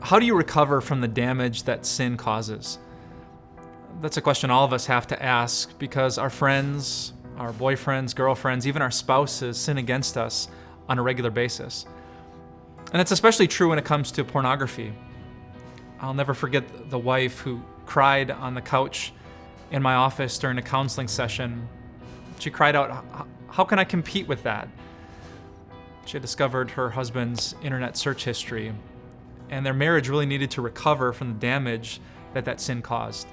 How do you recover from the damage that sin causes? That's a question all of us have to ask because our friends, our boyfriends, girlfriends, even our spouses sin against us on a regular basis. And it's especially true when it comes to pornography. I'll never forget the wife who cried on the couch in my office during a counseling session. She cried out, "How can I compete with that?" She had discovered her husband's internet search history, and their marriage really needed to recover from the damage that sin caused.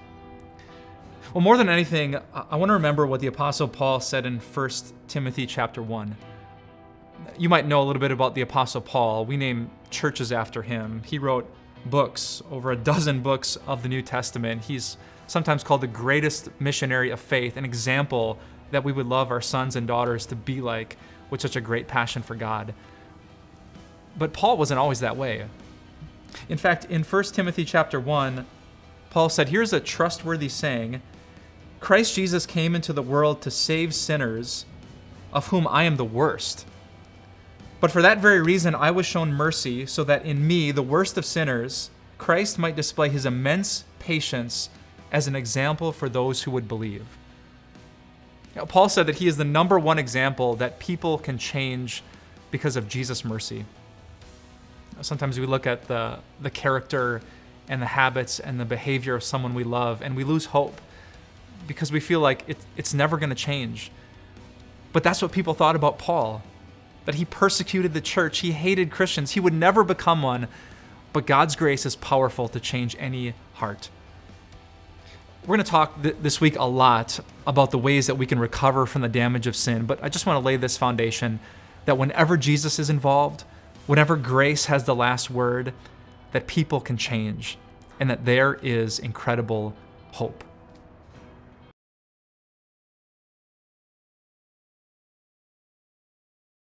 Well, more than anything, I want to remember what the Apostle Paul said in 1 Timothy chapter 1. You might know a little bit about the Apostle Paul. We name churches after him. He wrote books, over a dozen books of the New Testament. He's sometimes called the greatest missionary of faith, an example that we would love our sons and daughters to be like with such a great passion for God. But Paul wasn't always that way. In fact, in 1 Timothy chapter 1, Paul said, "Here's a trustworthy saying, Christ Jesus came into the world to save sinners, of whom I am the worst. But for that very reason I was shown mercy, so that in me, the worst of sinners, Christ might display his immense patience as an example for those who would believe." Paul said that he is the number one example that people can change because of Jesus' mercy. Sometimes we look at the character and the habits and the behavior of someone we love, and we lose hope because we feel like it's never going to change. But that's what people thought about Paul, that he persecuted the church, he hated Christians, he would never become one, but God's grace is powerful to change any heart. We're going to talk this week a lot about the ways that we can recover from the damage of sin, but I just want to lay this foundation that whenever Jesus is involved, whenever grace has the last word, that people can change and that there is incredible hope.